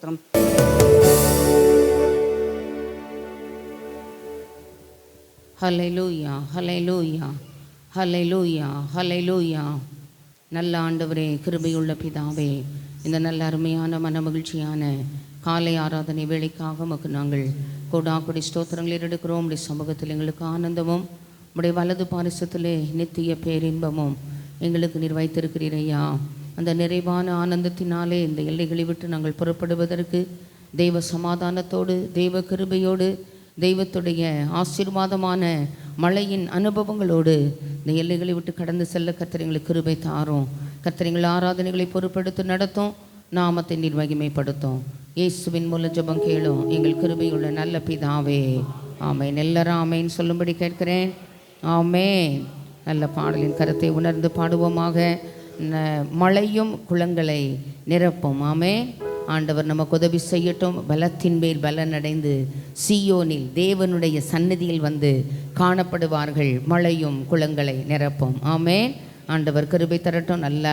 ஸ்தோத்திரம். ஹல்லேலூயா, ஹல்லேலூயா, ஹல்லேலூயா, ஹல்லேலூயா. நல்ல ஆண்டவரே, கிருபையுள்ள பிதாவே, இந்த நல்ல அருமையான மனமகிழ்ச்சியான காலை ஆராதனை வேளைக்காக உமக்கு நாங்கள் கொடாக்குடி ஸ்தோத்திரங்கள் எடுக்கிறோம். உடைய சமூகத்தில் எங்களுக்கு ஆனந்தமும் உடைய வலது பாரிசத்திலே நித்திய பேரின்பமும் எங்களுக்கு நீர் வைத்திருக்கிறீரையா. அந்த நிறைவான ஆனந்தத்தினாலே இந்த எல்லைகளை விட்டு நாங்கள் புறப்படுவதற்கு தெய்வ சமாதானத்தோடு, தெய்வ கிருபையோடு, தெய்வத்துடைய ஆசீர்வாதமான மழையின் அனுபவங்களோடு இந்த எல்லைகளை விட்டு கடந்து செல்ல கர்த்தர் எங்களுக்கு கிருபை தாரும். கர்த்தர் எங்கள் ஆராதனைகளை பொறுப்படுத்தி நடத்தும். நாமத்தை நீர் மகிமைப்படுத்தும். இயேசுவின் மூலம் ஜெபம் கேளும் எங்கள் கிருபையுள்ள நல்ல பிதாவே, ஆமென். எல்லாரும் ஆமென் சொல்லும்படி கேட்கிறேன். ஆமென். நல்ல பாடலின் கருத்தை உணர்ந்து பாடுவோமாக. மழையும் குளங்களை நிரப்பும். ஆமென். ஆண்டவர் நமக்கு உதவி செய்யட்டும். பலத்தின் மேல் பலன் அடைந்து சீயோனில் தேவனுடைய சந்நிதியில் வந்து காணப்படுவார்கள். மழையும் குளங்களை நிரப்பும். ஆமென். ஆண்டவர் கிருபை தரட்டும். நல்ல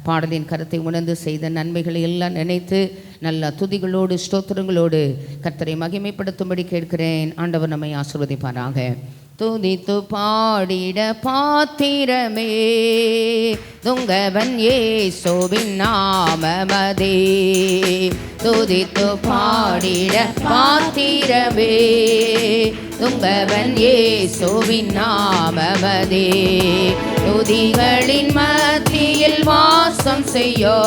பாடலின் கருத்தை உணர்ந்து செய்த நன்மைகளை எல்லாம் நினைத்து நல்ல துதிகளோடு ஸ்தோத்திரங்களோடு கர்த்தரை மகிமைப்படுத்தும்படி கேட்கிறேன். ஆண்டவர் நம்மை ஆசீர்வதிப்பாராக. துதித்து பாடிட பாத்திரமே துங்கவன் இயேசுவின் நாமமதே. துதித்து பாடிட பாத்திரமே துங்கவன் இயேசுவின் நாமமதே. துதிகளின் மத்தியில் வாசம் செய்யோ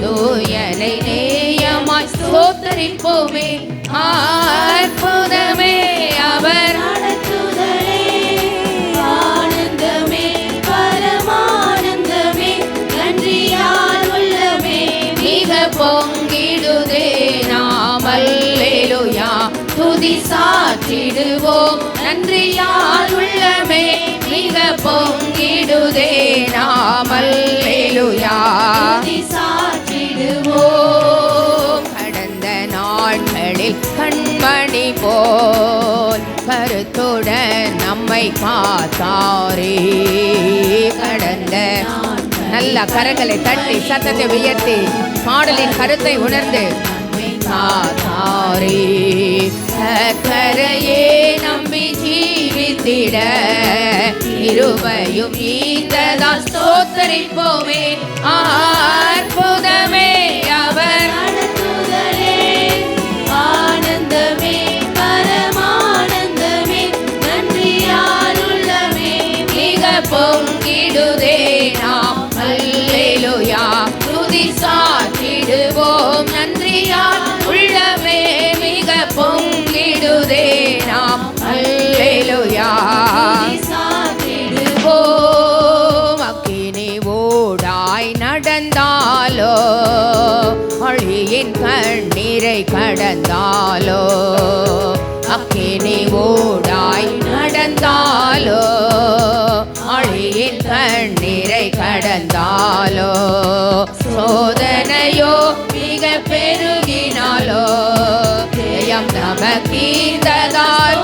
தூயனை நேயமாய் ஸ்தோத்தரிப்போமே. அற்புதமே அவர் ஆனந்தமே பரமானந்தமே நன்றியால் உள்ளமே மிக பொங்கிடுதே. நாம் அல்லேலூயா துதி சாற்றிடுவோம். நன்றியால் உள்ளமே மிக பொங்கிடுதே. நாம் அல்லேலூயா துதி சாற்றிடுவோம். கடந்த நாட்களில் கண்மணி போல் கருத்துடன் நம்மை காத்தாரே. கடந்த நல்ல கரங்களை தட்டி சத்தத்தை உயர்த்தி பாடலின் கருத்தை உணர்ந்து காத்தாரே. கரையே நம்பி ஜீவித்திட இருவையும் ஈந்ததால் ஸ்தோத்தரிப்போமே. அற்புதமே அவர் ஆனந்தமே பரமானந்தமே நன்றியால் உள்ளமே மிக பொங்கிடுதே. நாம் அல்லேலூயா துதி சாற்றிடுவோம். நன்றியால் உள்ளமே மிக பொங்கிடுதே. நாம் அல்லேலூயா சாற்றிடுவோம். அக்கினி ஓடாய் நடந்தாலோ அழியின் கண்ணீரை கடந்தாலோ. அக்கினி ஓடாய் நடந்தாலோ அழியின் கண்ணீரை கடந்தாலோ. சோதனையோ மிக பெருகினாலோ ஜெயம் நமக்கீந்ததால்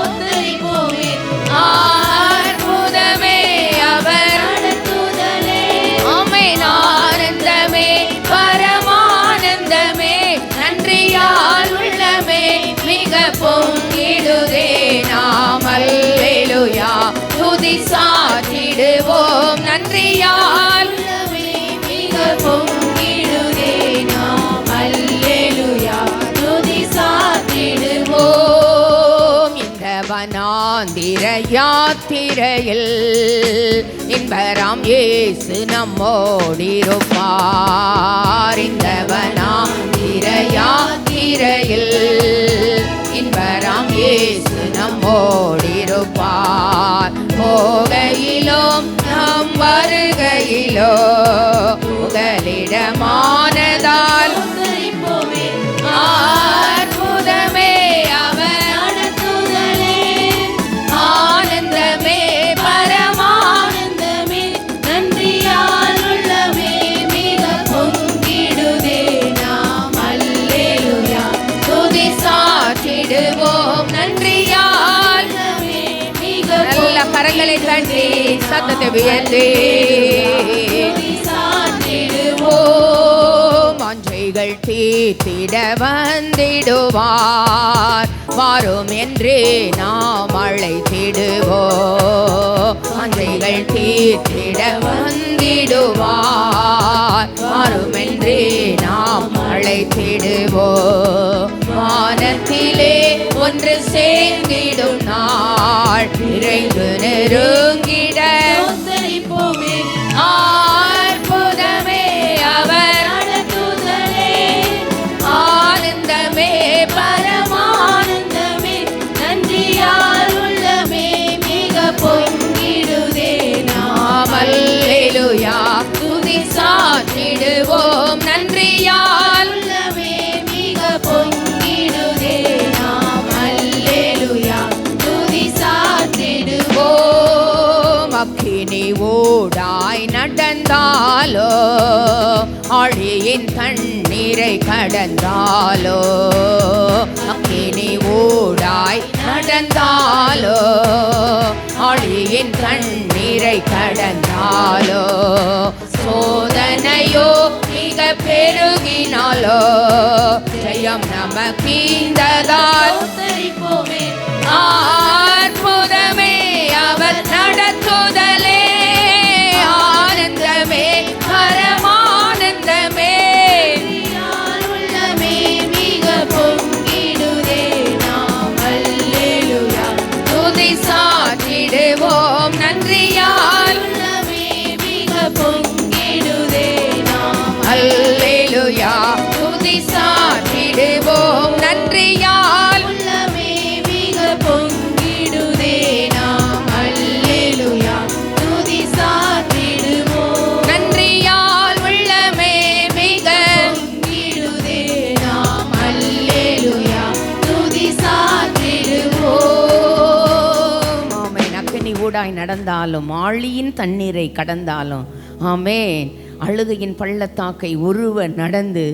அற்புதமே அவர் ஆமென். ஆனந்தமே பரமானந்தமே நன்றியால் உள்ளமே மிக பொங்கிடுதே. நாம் அல்லேலூயா துதி சாற்றிடுவோம். நன்றியால் மிக பொங்கிடுதே. நாம் அல்லேலூயா துதி சாற்றிடுவோம். இந்த வனாந்திர யாத்திரையில் இன்பராம் இயேசு நம்மோடிருப்பார். இந்த வனாந்திர யாத்திரையில் இன்பராம் இயேசு நம்மோடிருப்பார். போகையிலும் நாம் வருகையிலோ புகலிடமானதால் அற்புதமே அவர் ஆனந்தமே பரமானந்தமே நன்றியால் உள்ளமே மிக பொங்கிடுதே. நாம் அல்லேலூயா துதி சாற்றிடுவோம். நன்றியால் மிக நல்ல கரங்களை தட்டி சத்தத்தை உயர்த்தி சாற்றிடுவோம். சாற்றிடுவோம். வாஞ்சைகள் வாஞ்சைகள் தீர்த்திட வந்திடுவார். வாரும் என்று நாம் அழைத்திடுவோம். வாஞ்சைகள் தீர்த்திட வந்திடுவார். வாரும் என்று நாம் அழைத்திடுவோம். வானத்திலே ஒன்று சேர்ந்திடும் நாள் விரைந்து நெருங்கிட தோத்தரிப்போமே. அற்புதமே அவர் நடத்துதலே ஆனந்தமே பரமானந்தமே. நன்றியால் உள்ளமே மிக பொங்கிடுதே. நாம் அல்லேலூயா துதி சாற்றிடுவோம். நன்றியால் உள்ளமே மிக பொங்கிடுதே. நாம் அல்லேலூயா துதி சாற்றிடுவோம். அக்கினி ஓடாய் நடந்தாலோ ஆழியின் தண்ணீரை கடந்தாலோ. அக்கினி ஓடாய் நடந்தாலோ ஆழியின் தண்ணீரை கடந்தாலோ. சோதனையோ மிக பெருகினாலோ ஜெயம் நமக்கீந்ததால் தோத்தரிப்போமே. அற்புதமே அவர் நடத்துதலே ஆனந்தமே பரமானந்தமே. நன்றியால் உள்ளமே மிக பொங்கிடுதே. நாம் அல்லேலூயா துதி சாற்றிடுவோம். நன்றியால் உள்ளமே மிக பொங்கிடுதே. நாம் அல்லேலூயா துதி சாற்றிடுவோம். நன்றியால் உள்ளமே மிக பொங்கிடுதே. நாம் அல்லேலூயா துதி சாற்றிடுவோம். நன்றியால் உள்ளமே மிக பொங்கிடுதே. நாம் அல்லேலூயா துதி சாற்றிடுவோம். ஆமென். அக்கினி ஊடாய் நடந்தாலும் ஆழியின் தண்ணீரை கடந்தாலும் ஆமென். அழுகையின் பள்ளத்தாக்கை ஒருவ நடந்து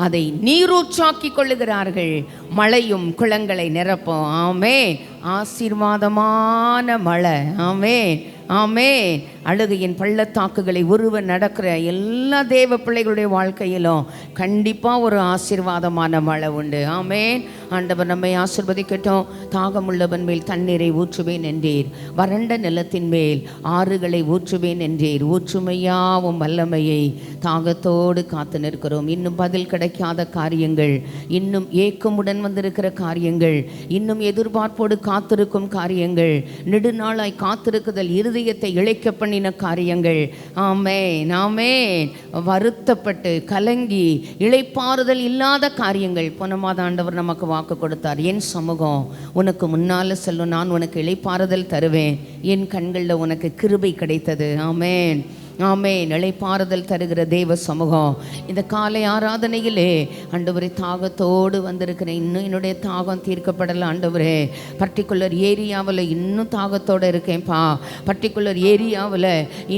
அதை நீரூற்றாக்கி கொள்ளுகிறார்கள். மழையும் குளங்களை நிரப்பும். ஆமென். ஆசீர்வாதமான மழை. ஆமென் ஆமென். அழுகையின் பள்ளத்தாக்குகளை ஒருவர் நடக்கிற எல்லா தேவ பிள்ளைகளுடைய வாழ்க்கையிலும் கண்டிப்பாக ஒரு ஆசீர்வாதமான மழை உண்டு. ஆமென். ஆண்டவர் நம்மை ஆசீர்வதிக்கட்டும். தாகமுள்ளவன் மேல் தண்ணீரை ஊற்றுவேன் என்றீர். வறண்ட நிலத்தின் மேல் ஆறுகளை ஊற்றுவேன் என்றீர். ஊற்றுமையாவும் வல்லமையை தாகத்தோடு காத்து நிற்கிறோம். இன்னும் பதில் கிடைக்காத காரியங்கள், இன்னும் ஏக்கமுடன் வந்திருக்கிற காரியங்கள், இன்னும் எதிர்பார்ப்போடு காத்திருக்கும் காரியங்கள், நெடுநாளாய் காத்திருக்குதல் இருதயத்தை இழைக்க பண்ணின காரியங்கள். ஆமென் ஆமென். வருத்தப்பட்டு கலங்கி இளைப்பாறுதல் இல்லாத காரியங்கள். போன மாத ஆண்டவர் நமக்கு வாக்கு கொடுத்தார். என் சமூகம் உனக்கு முன்னால் செல்லும், நான் உனக்கு இளைப்பாறுதல் தருவேன், என் கண்களில் உனக்கு கிருபை கிடைத்தது. ஆமென் ஆமென். இளைப்பாறுதல் தருகிற தேவ சமூகம் இந்த காலை ஆராதனையிலே ஆண்டவரே தாகத்தோடு வந்திருக்கிறேன். இன்னும் என்னுடைய தாகம் தீர்க்கப்படலை ஆண்டவரே. பர்டிகுலர் ஏரியாவில் இன்னும் தாகத்தோடு இருக்கேன்ப்பா. பர்டிகுலர் ஏரியாவில்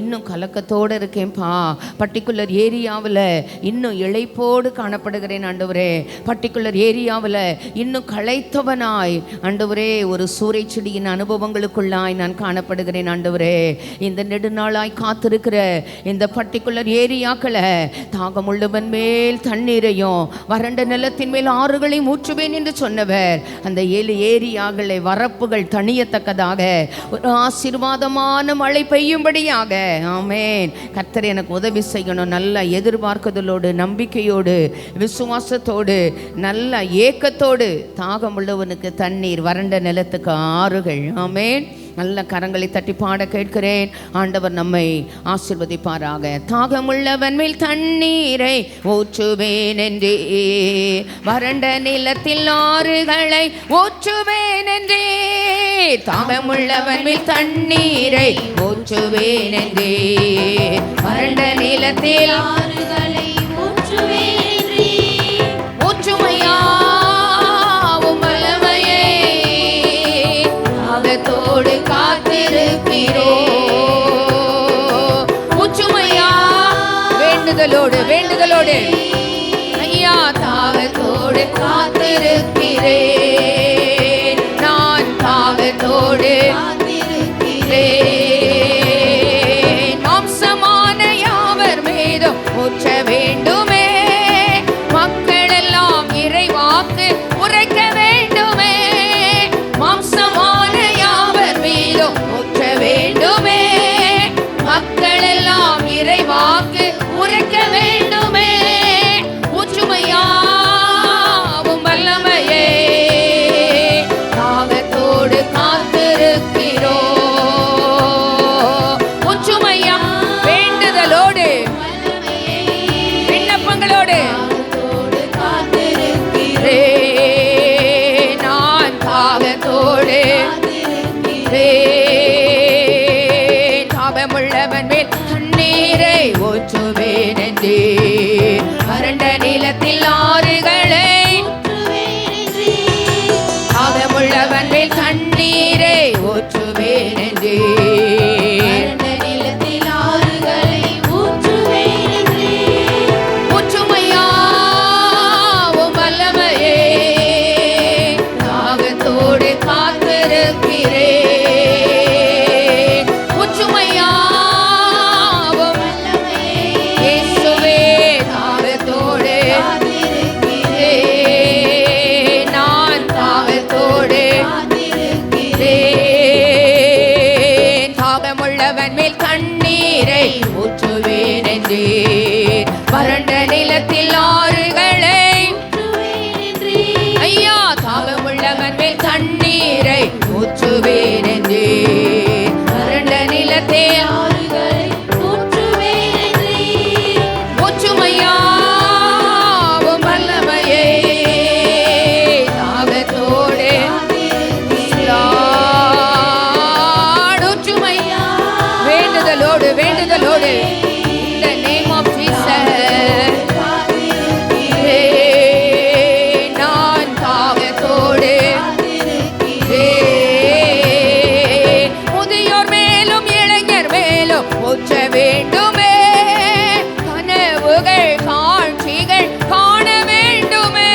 இன்னும் கலக்கத்தோடு இருக்கேன்ப்பா. பர்டிகுலர் ஏரியாவில் இன்னும் இளைப்போடு காணப்படுகிறேன் ஆண்டவரே. பர்டிகுலர் ஏரியாவில் இன்னும் களைத்தவனாய் ஆண்டவரே ஒரு சூறை செடியின் அனுபவங்களுக்குள்ளாய் நான் காணப்படுகிறேன் ஆண்டவரே. இந்த நெடுநாளாய் காத்திருக்கிற இந்த பர்டிகுலர் ஏரியாக்களை தாகமுள்ளவன் மேல் தண்ணீரையும் வறண்ட நிலத்தின் மேல் ஆறுகளையும் ஊற்றுவேன் என்று சொன்னவர் அந்த 7 ஏரியாக்களை வரப்புகள் தணியத்தக்கதாக ஒரு ஆசீர்வாதமான மழை பெய்யும்படியாக ஆமென். கர்த்தர் எனக்கு உதவி செய்யணும். நல்ல எதிர்பார்க்குதலோடு, நம்பிக்கையோடு, விசுவாசத்தோடு, நல்ல ஏக்கத்தோடு. தாகமுள்ளவனுக்கு தண்ணீர், வறண்ட நிலத்துக்கு ஆறுகள். ஆமென். நல்ல கரங்களை தட்டி பாட கேட்கிறேன். ஆண்டவர் நம்மை ஆசீர்வதிப்பாராக. தாகமுள்ளவன் மேல் தண்ணீரை ஊற்றுவேன் என்றே, வறண்ட நிலத்தில் ஆறுகளை ஊற்றுவேன் என்றே. தாகமுள்ளவன் மேல் தண்ணீரை ஊற்றுவேன் என்றே, வறண்ட நிலத்தில் ஆறுகளை ஊற்றுவேன் என்றே. ஊற்றுமையாவும் வல்லமையை தாகத்தோடு காத்திருக்கிறோ. ஊற்றுமையா வேண்டுதலோடு ஐயா தாகத்தோடு காத்திருக்கிறேன். நான் தாகத்தோடு காத்திருக்கிறேன். மாம்சமான யாவர் மீதும் ஊற்ற வேண்டுமே. மக்கள் ஊற்றுவேன் என்றே வறண்ட நிலத்தே ஆறுகளை ஊற்றுவேன் என்றே ஊற்றுமையா உம் வல்லமையே தாகத்தோடே ஊற்றுமையா வேண்டுதலோடு வேண்டுதலோடு in the name of Jesus நான் தாகத்தோடு முதியோர் மேலும் இளைஞர் மேலும் ஊற்ற வேண்டுமே கனவுகள் காட்சிகள் காண வேண்டுமே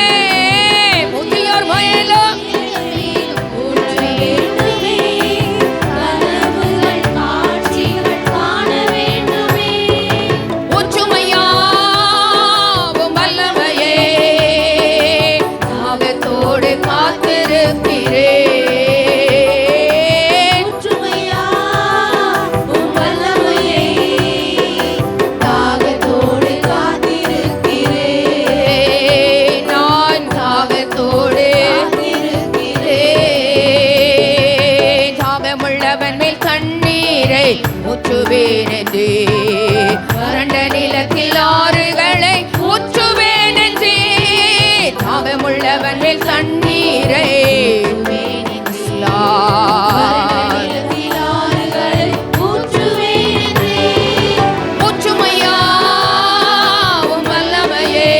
முதியோர் மேலும் ஊற்ற வேண்டுமே கனவுகள் காட்சிகள் காண வேண்டுமே ஊற்றுமையா உம் வல்லமையே தாகத்தோடு காத்திருக்கிறேன் ஊற்றுமையா உம் வல்லமையை தாகத்தோடு காத்திருக்கிறேன் நான் தாகத்தோடு காத்திருக்கிறேன் தாகமுள்ளவன் மேல் தண்ணீரை ஊற்றுவேன் என்றே வறண்ட நிலத்தில் ஆறுகளை ஊற்றுவேன் என்றே தாகமுள்ளவன் மேல் தண்ணீரை நிலத்தில் ஆறுகளை ஊற்றுவேன் என்றே ஊற்றுமையா உம் வல்லமையே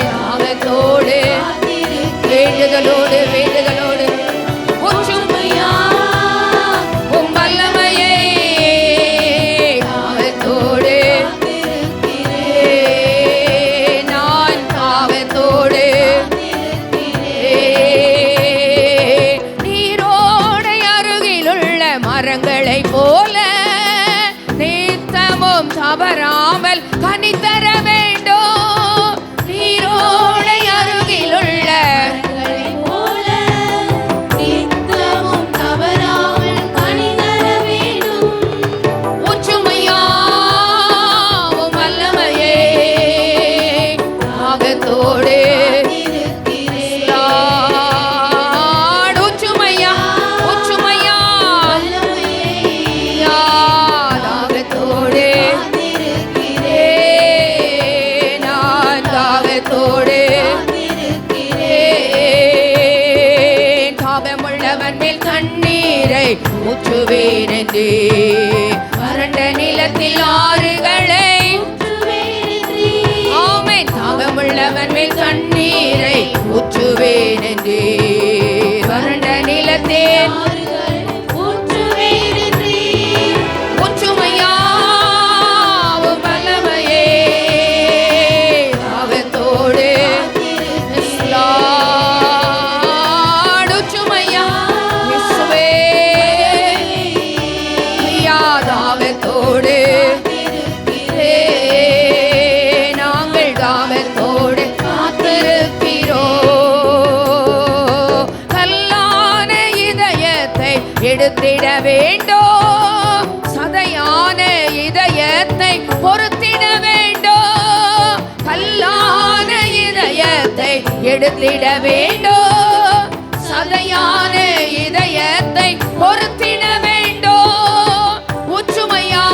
தாகத்தோடு வேண்டுதலோடு வேண்டுதலோடு ஊற்றுமையா உம் வல்லமையே தாகத்தோடு நான் தாகத்தோடு நீரோடை அருகிலுள்ள மரங்களைப் போல நித்தமும் தவறாமல் கனி தர வேண்டும் நீரோடை அருகிலுள்ள மரங்களைப் போல நித்தமும் தவறாமல் கனி தர வேண்டும் ஊற்றுமையா உம் வல்லமையே தாகத்தோடு ஊற்றுமையா ஊற்றுமையா தாகத்தோடு நான் தாகத்தோடு தாகமுள்ளவன் மேல் தண்ணீரை ஊற்றுவேன் என்றே வறண்ட நிலத்தில் ஆறுகளை ஆமென் தாகமுள்ளவன் மேல் தண்ணீரை ஊற்றுவேன் என்றே வறண்ட நிலத்தில் ஊற்றுமையா உம் வல்லமையே தாகத்தோடு ஊற்றுமையா இயேசுவே ஐயா தாகத்தோடு நாங்கள் தாகத்தோடு காத்திருக்கிறோம் கல்லான இதயத்தை எடுத்திட வேண்டும் சதையான இதயத்தை பொறுத்திட வேண்டும் கல்லான இதயத்தை எடுத்திட வேண்டும் சதையான இதயத்தை பொறுத்திட வேண்டும் ஊற்றுமையாவும்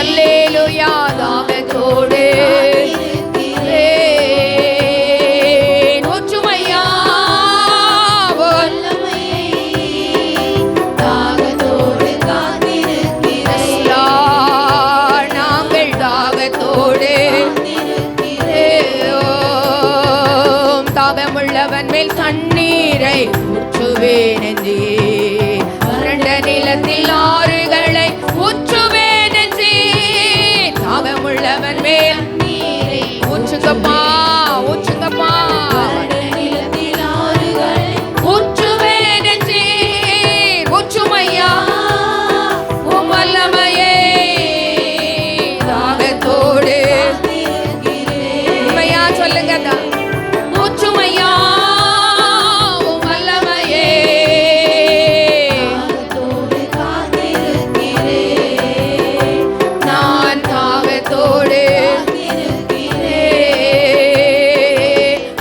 அல்லேலூயா தாகத்தோடு ஊற்றுமையாவும் தாகத்தோடு காத்திருக்கிறேன் நாங்கள் தாகத்தோடு தாகமுள்ளவன் மேல் தண்ணீரை ஊற்றுவேன் என்றே வறண்ட நிலத்தில் ஆறுகளை ஊற்றுவேன் என்றே தாகமுள்ளவன் மேல் நீரை ஊற்றுங்கப்பா ஊற்றுங்கப்பா நிலத்தில் ஆறுகளை ஊற்றுவேன் என்றே ஊற்றுமையா உம் வல்லமையே தாகத்தோடு உண்மையா சொல்லுங்க ஊற்றுமையா உம் வல்லமையே தாகத்தோடு காத்திருக்கிறேன் நான் தாகத்தோடு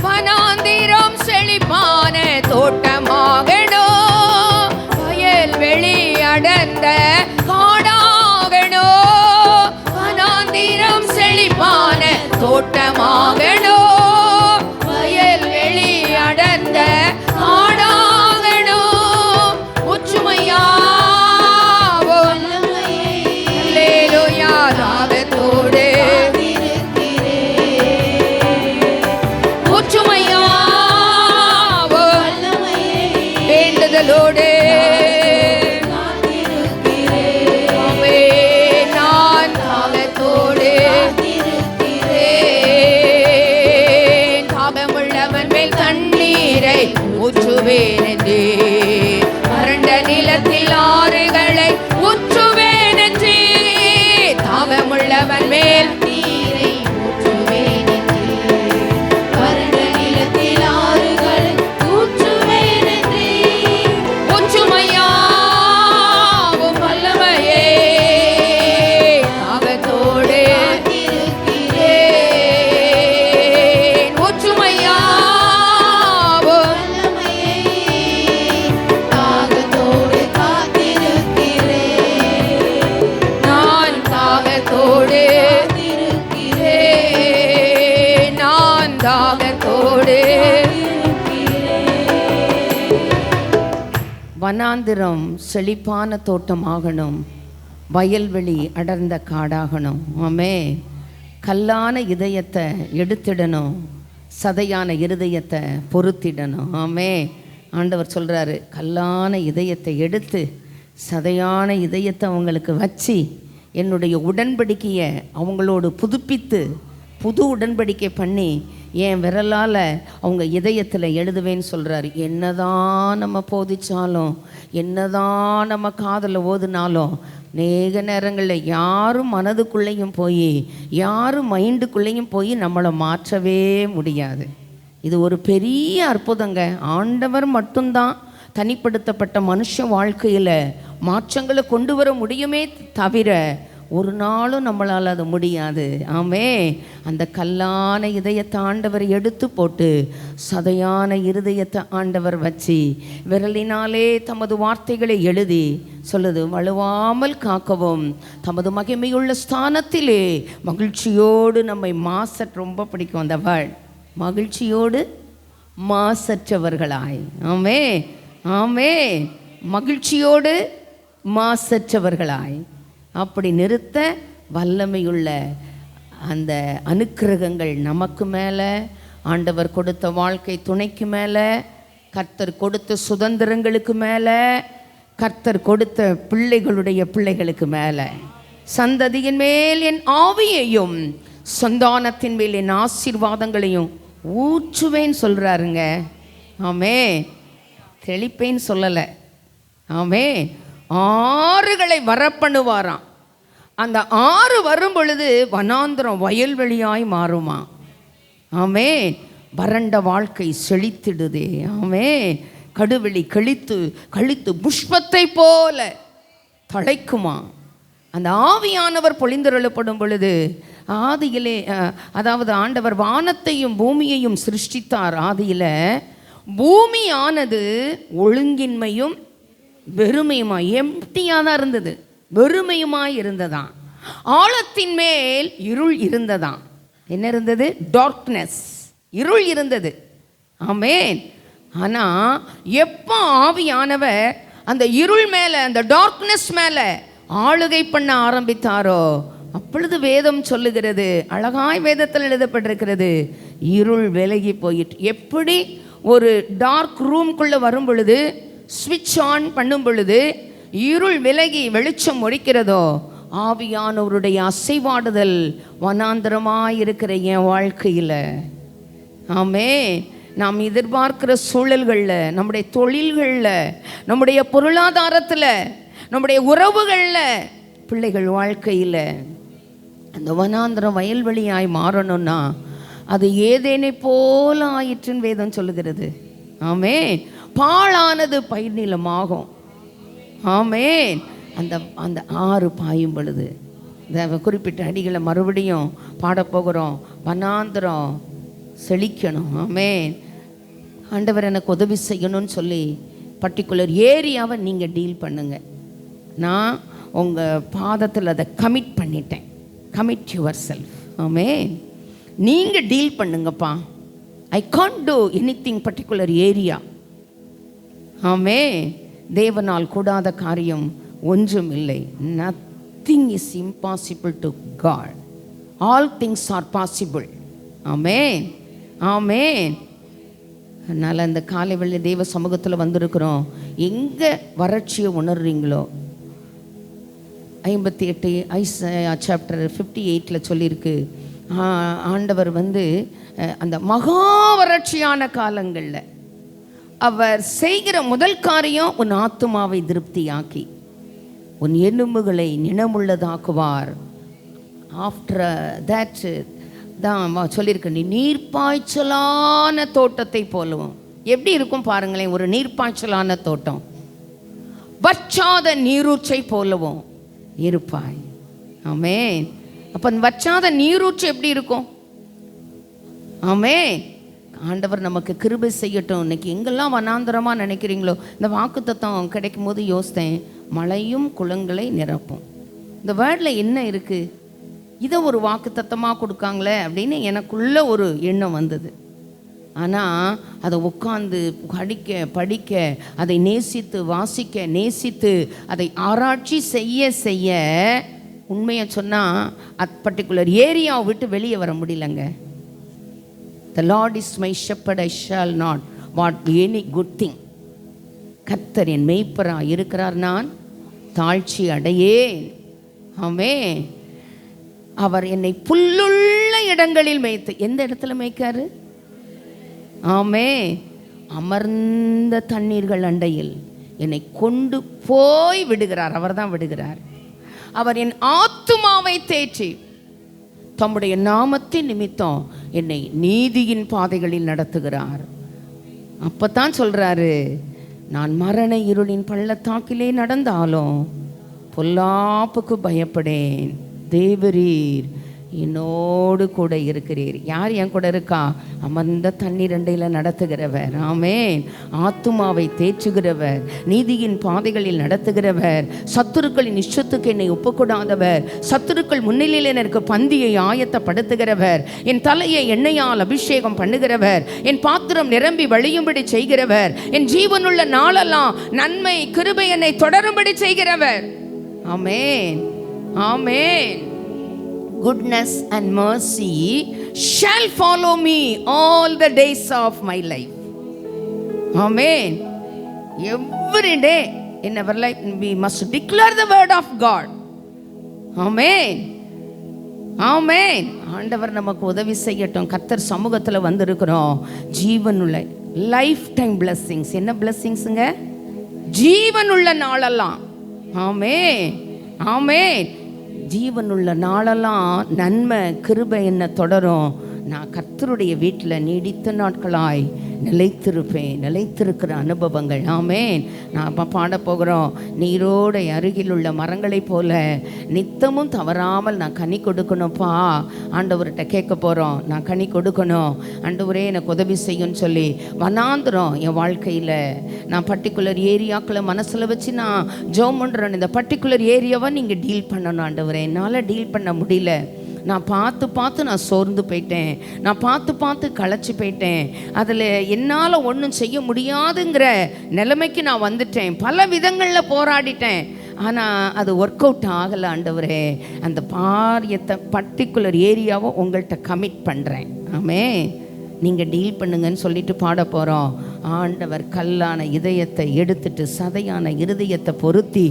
வனாந்திரம் செழிப்பாய் ஆகணும், வயல்வெளி அடர்ந்த காடாகணும், ஒற்றுமையாவும் அல்லேலூயா தாகத்தோடு ஒற்றுமையாவும் வேண்டுதலோடு நான் தாகத்தோடு தாகமுள்ளவன் மேல் தண்ணீரை ஊற்றுவேன் என்றே, வறண்ட நிலத்தில் ஆறுகளை ஊற்றுவேன் என்றே, தாகமுள்ளவன் மேல் நீரை ஊற்றுவேன் என்றே, வறண்ட நிலத்தில் ஆறுகளை ஊற்றுவேன் என்றே, ஒற்றுமையாவும் வல்லமையே தாகத்தோடு வனாந்திரம் செழிப்பான தோட்டமாகணும், வயல்வெளி அடர்ந்த காடாகணும். ஆமே. கல்லான இதயத்தை எடுத்திடணும், சதையான இருதயத்தை பொறுத்திடணும். ஆமே. ஆண்டவர் சொல்கிறாரு, கல்லான இதயத்தை எடுத்து சதையான இதயத்தை அவங்களுக்கு வச்சு என்னுடைய உடன்படிக்கையை அவங்களோடு புதுப்பித்து புது உடன்படிக்கை பண்ணி என் விரலால் அவங்க இதயத்தில் எழுதுவேன்னு சொல்கிறாரு. என்னதான் நம்ம போதிச்சாலும், என்னதான் நம்ம காதில் ஓதுனாலும், அநேக நேரங்களில் யாரும் மனதுக்குள்ளேயும் போய் யாரும் மைண்டுக்குள்ளேயும் போய் நம்மளை மாற்றவே முடியாது. இது ஒரு பெரிய அற்புதங்க. ஆண்டவர் மட்டும்தான் தனிப்படுத்தப்பட்ட மனுஷ வாழ்க்கையில் மாற்றங்களை கொண்டு வர முடியுமே தவிர ஒரு நாளும் நம்மளால் அது முடியாது. ஆமே. அந்த கல்லான இதயத்தை ஆண்டவர் எடுத்து போட்டு சதையான இருதயத்தை ஆண்டவர் வச்சு விரலினாலே தமது வார்த்தைகளை எழுதி சொல்லுது, வலுவாமல் காக்கவும் தமது மகிமையுள்ள ஸ்தானத்திலே மகிழ்ச்சியோடு நம்மை ரொம்ப பிடிக்கும் அந்த வேர்ட், மகிழ்ச்சியோடு மாசற்றவர்களாய். ஆமே ஆமே. மகிழ்ச்சியோடு மாசற்றவர்களாய் அப்படி நிறுத்த வல்லமையுள்ள அந்த அனுக்கிரகங்கள் நமக்கு மேலே, ஆண்டவர் கொடுத்த வாழ்க்கை துணைக்கு மேலே, கர்த்தர் கொடுத்த சுதந்திரங்களுக்கு மேலே, கர்த்தர் கொடுத்த பிள்ளைகளுடைய பிள்ளைகளுக்கு மேலே, சந்ததியின் மேல் என் ஆவியையும் சந்தானத்தின் மேல் என் ஆசீர்வாதங்களையும் ஊற்றுவேன்னு சொல்கிறாருங்க. ஆமே. தெளிப்பேன்னு சொல்லலை. ஆமே. ஆறுகளை வரப்பண்ணுவாராம். அந்த ஆறு வரும் பொழுது வனாந்திரம் வயல்வெளியாய் மாறுமா. ஆமே. வறண்ட வாழ்க்கை செழித்திடுதே. ஆமே. கடுவெளி கழித்து புஷ்பத்தை போல தழைக்குமா. அந்த ஆவியானவர் பொழிந்தருளப்படும் பொழுது ஆதியிலே, அதாவது ஆண்டவர் வானத்தையும் பூமியையும் சிருஷ்டித்தார். ஆதியில் பூமியானது ஒழுங்கின்மையும் வெறுமையுமா, எம்டியாக தான் இருந்தது, வெறுமையுமாய் இருந்ததாம். ஆழத்தின் மேல் இருள் இருந்ததாம். என்ன இருந்தது? டார்க்னஸ், இருள் இருந்தது. ஆமேன். ஆனால் எப்போ ஆவியானவர் அந்த இருள் மேலே, அந்த டார்க்னஸ் மேலே ஆளுகை பண்ண ஆரம்பித்தாரோ அப்பொழுது வேதம் சொல்லுகிறது, அழகாய் வேதத்தில் எழுதப்பட்டிருக்கிறது, இருள் விலகி போயிட்டு. எப்படி ஒரு டார்க் ரூம்குள்ளே வரும் பொழுது ஸ்விட்ச் ஆன் பண்ணும் பொழுது இருள் விலகி வெளிச்சம் ஒழிக்கிறதோ, ஆவியானவருடைய அசைவாடுதல் வனாந்திரமாயிருக்கிற என் வாழ்க்கையில். ஆமே. நாம் எதிர்பார்க்கிற சூழல்களில், நம்முடைய தொழில்களில், நம்முடைய பொருளாதாரத்தில், நம்முடைய உறவுகளில், பிள்ளைகள் வாழ்க்கையில் அந்த வனாந்திரம் வயல்வெளியாய் மாறணும்னா அது ஏதேனை போல ஆயிற்றுன்னு வேதம் சொல்லுகிறது. ஆமே. பாழானது பயிர் நிலமாகும். ஆமேன். அந்த அந்த ஆறு பாயும் பொழுது இந்த குறிப்பிட்ட அடிகளை மறுபடியும் பாடப்போகிறோம். வனாந்திரம் செழிக்கணும். ஆமேன். ஆண்டவர் எனக்கு உதவி செய்யணும்னு சொல்லி பர்டிகுலர் ஏரியாவை நீங்கள் டீல் பண்ணுங்கள். நான் உங்கள் பாதத்தில் அதை கமிட் பண்ணிட்டேன். Commit yourself. ஆமேன். நீங்கள் டீல் பண்ணுங்கப்பா. I can't do anything particular area. ஆமே, தேவனால் கூடாத காரியம் ஒன்றும் இல்லை. Nothing is impossible to God. All things are possible. ஆமேன், ஆமேன். அதனால் அந்த காலை வேளை தேவ சமூகத்தில் வந்திருக்கிறோம். எங்கே வறட்சியை உணர்றீங்களோ, 58 ஐசாயா சாப்டர் 58 சொல்லியிருக்கு, ஆண்டவர் அந்த மகா வறட்சியான காலங்களில் அவர் செய்கிற முதல் காரியம் உன் ஆத்துமாவை திருப்தியாக்கி உன் எலும்புகளை நினமுள்ளதாக்குவார். ஆஃப்டர் தட் தான் சொல்லியிருக்கு, நீ நீர்ப்பாய்ச்சலான தோட்டத்தை போலவும். எப்படி இருக்கும் பாருங்களேன், ஒரு நீர்ப்பாய்ச்சலான தோட்டம், வற்றாத நீரூற்றை போலவும் இருப்பாய். ஆமென். அப்போ வற்றாத நீரூற்று எப்படி இருக்கும்? ஆமென். ஆண்டவர் நமக்கு கிருபை செய்யட்டும். இன்னைக்கு எங்கெல்லாம் வனாந்தரமாக நினைக்கிறீங்களோ, இந்த வாக்குத்தத்தம் கிடைக்கும் போது யோசித்தேன், மழையும் குளங்களை நிரப்பும். இந்த வேர்டில் என்ன இருக்குது? இதை ஒரு வாக்குத்தத்தமாக கொடுக்காங்களே அப்படின்னு எனக்குள்ள ஒரு எண்ணம் வந்தது. ஆனால் அதை உட்காந்து படிக்க அதை நேசித்து வாசிக்க நேசித்து அதை ஆராய்ச்சி செய்ய செய்ய உண்மையை சொன்னால் பர்டிகுலர் ஏரியாவை விட்டு வெளியே வர முடியலங்க. The Lord is my shepherd, I shall not want any good thing. கர்த்தர் என் மேய்ப்பராக இருக்கிறார், நான் தாழ்ச்சி அடையேன். ஆமென். அவர் என்னை புல்லுள்ள இடங்களில் மேய்த்து, எந்த இடத்துல மேய்க்காரு? ஆமென். அமர்ந்த தண்ணீர்கள் அண்டையில் என்னை கொண்டு போய் விடுகிறார். அவர் தான் விடுகிறார். அவர் என் ஆத்துமாவை தேற்றி தம்முடைய நாமத்தின் நிமித்தம் என்னை நீதியின் பாதைகளில் நடத்துகிறார். அப்பத்தான் சொல்றாரு, நான் மரண இருளின் பள்ளத்தாக்கிலே நடந்தாலும் பொல்லாப்புக்கு பயப்படேன், தேவரீர் என்னோடு கூட இருக்கிறீர். யார் என் கூட இருக்கா? அமர்ந்த தண்ணீர் அண்டையில் நடத்துகிறவர். ஆமென். ஆத்துமாவை தேற்றுகிறவர், நீதியின் பாதைகளில் நடத்துகிறவர், சத்துருக்களின் இஷ்டத்துக்கு என்னை ஒப்புக்கூடாதவர், சத்துருக்கள் முன்னிலையில் எனக்கு பந்தியை ஆயத்தப்படுத்துகிறவர், என் தலையை எண்ணெயால் அபிஷேகம் பண்ணுகிறவர், என் பாத்திரம் நிரம்பி வழியும்படி செய்கிறவர், என் ஜீவனுள்ள நாளெல்லாம் நன்மை கிருபை என்னை தொடரும்படி செய்கிறவர். ஆமென், ஆமென். Goodness and mercy shall follow me all the days of my life. Amen. Every day in our life we must declare the word of God. Amen. Amen. ஆண்டவர் நமக்கு உதவி செய்யட்டும். கர்த்தர் சமூகத்தில் வந்திருக்கிறோம். ஜீவனுள்ள லைஃப் டைம் பிளஸ்ஸிங்ஸ். என்ன பிளஸ்ஸிங்ஸுங்க? ஜீவனுள்ள நாளெல்லாம். ஆமென், ஆமென். ஜீவனுள்ள நாளெல்லாம் நன்மை கிருபை என்ன தொடரும். நான் கர்த்தருடைய வீட்டில் நீடித்த நாட்களாய் நிலைத்திருக்கிற அனுபவங்கள். ஆமென். நான் பாட போகிறோம், நீரோடை அருகில் உள்ள மரங்களைப் போல நித்தமும் தவறாமல் நான் கனி கொடுக்கணும்ப்பா. ஆண்டவர்கிட்ட கேட்க போகிறோம், நான் கனி கொடுக்கணும், ஆண்டவரே எனக்கு உதவி செய்யுன்னு சொல்லி. வனாந்திரம் என் வாழ்க்கையில் நான் பர்டிகுலர் ஏரியாக்களை மனசில் வச்சு நான் ஜெபம் பண்ணுறேன். இந்த பர்டிகுலர் ஏரியாவை நீங்கள் டீல் பண்ணணும் ஆண்டவரே. என்னால் டீல் பண்ண முடியல. நான் பார்த்து நான் சோர்ந்து போயிட்டேன், நான் பார்த்து களைச்சி போயிட்டேன், அதில் என்னால் ஒன்றும் செய்ய முடியாதுங்கிற நிலைமைக்கு நான் வந்துட்டேன். பல விதங்களில் போராடிட்டேன், ஆனால் அது ஒர்க் அவுட் ஆகலை ஆண்டவரே. அந்த பாரியத்தை பர்டிகுலர் ஏரியாவை உங்கள்கிட்ட கமிட் பண்ணுறேன். ஆமென். நீங்கள் டீல் பண்ணுங்கன்னு சொல்லிட்டு பாட போகிறோம். ஆண்டவர் கல்லான இதயத்தை எடுத்துட்டு சதையான இருதயத்தை பொருத்தி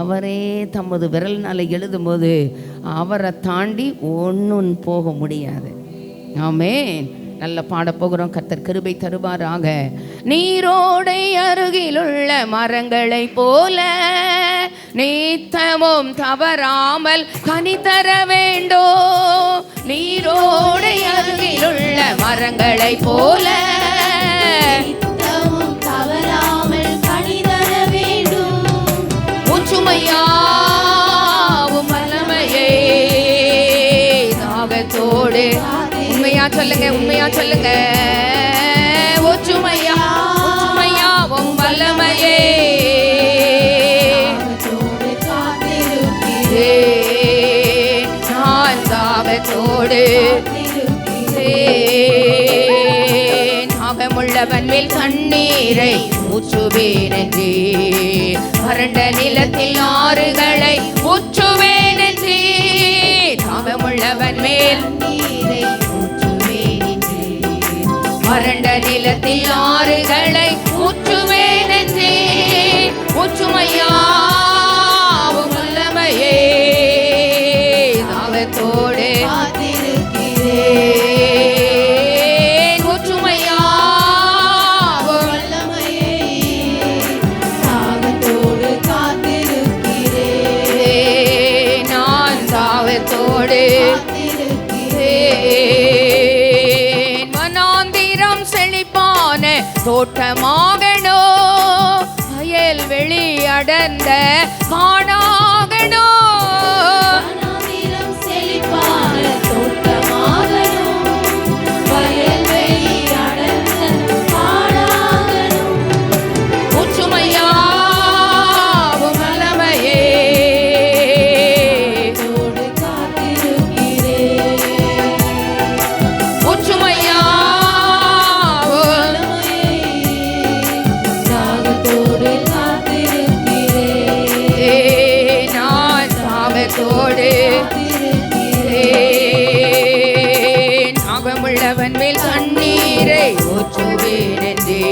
அவரே தமது விரல்னால எழுதும்போது அவரை தாண்டி ஒன்றும் போக முடியாது. ஆமென். நல்ல பாட போகிறோம். கர்த்தர் கிருபை தருவாராக. நீரோடை அருகிலுள்ள மரங்களை போல நித்தமும் தவறாமல் கனி தர வேண்டும். நீரோடை அருகிலுள்ள மரங்களை போல நித்தமும் தவறாமல் கனி தர வேண்டும். உச்சுமையாவும் வல்லமையை தாகத்தோடு உண்மையா சொல்லுங்க. ஒற்றுமையாவும் வல்லமையே நான் தாகத்தோடு தாகமுள்ளவன் மேல் தண்ணீரை ஊற்றுவேன் என்றே, வறண்ட நிலத்தில் ஆறுகளை ஊற்றுவேன் என்றே, தாகமுள்ளவன் மேல் நீரை ஊற்றுவேன் என்றே, வறண்ட நிலத்தில் ஆறுகளை ஊற்றுவேன் என்றே, ஊற்றுமையா வல்லமையே தாகத்தோடு காத்திருக்கிறேன், ஊற்றுமையா வல்லமையே தாகத்தோடு காத்திருக்கிறேன், நான் தாகத்தோடு காத்திருக்கிறேன், வனாந்திரம் செழிப்பான தோட்டமாகணோ, வயல் வெளி அடர்ந்த காணாகணோ, வனாந்திரம் செழிப்பான தோட்டமாகணும், வயல் வெளி அடர்ந்த காடாகணும், ஊற்றுமையா வல்லமையே தோடு காத்திருக்கிறேன், ஊற்றுமையா தாகத்தோடு காத்திருக்கிறேன், நான் தாகத்தோடு தாகமுள்ளவன் மேல் தண்ணீரை ஊற்றுவேன் என்றே,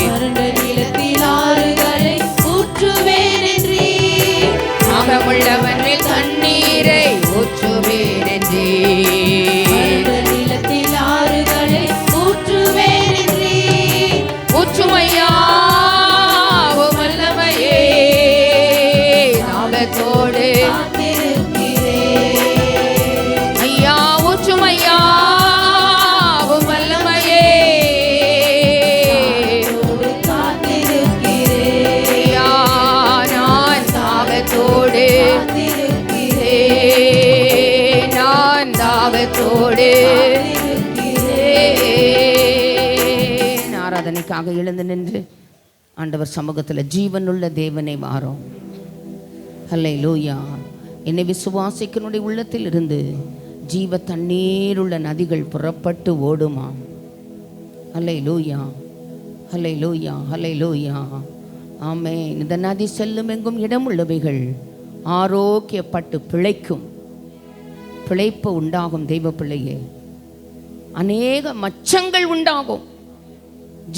வறண்ட நிலத்தில் ஆறுகளை ஊற்றுவேன் என்றே, தாகமுள்ளவன் மேல் தண்ணீரை ஊற்றுவேன் என்றே, வறண்ட நிலத்தில் ஆறுகளை ஊற்றுவேன் என்றே, ஊற்றுமையா வல்லமையே தாகத்தோடு காத்திருக்கிறேன், ஐயா, ஊற்றுமையா வல்லமையே தோடு காத்திருக்கிறேன், ஐயா, நான் தாகத்தோடு காத்திருக்கிறேன், நான் தாகத்தோடு ஆராதனைக்காக எழுந்து நின்று ஆண்டவர் சமூகத்தில் ஜீவனுள்ள தேவனை வாரோம். ஹல்லேலூயா. என்னை விசுவாசிக்கனுடைய உள்ளத்தில் இருந்து ஜீவ தண்ணீருள்ள நதிகள் புறப்பட்டு ஓடுமா. ஹல்லேலூயா, ஹல்லேலூயா, ஹல்லேலூயா. ஆமென். இந்த நதி செல்லும் எங்கும் இடமுள்ளவைகள் ஆரோக்கியப்பட்டு பிழைக்கும். பிழைப்பு உண்டாகும் தெய்வ பிள்ளையே. அநேக மச்சங்கள் உண்டாகும்,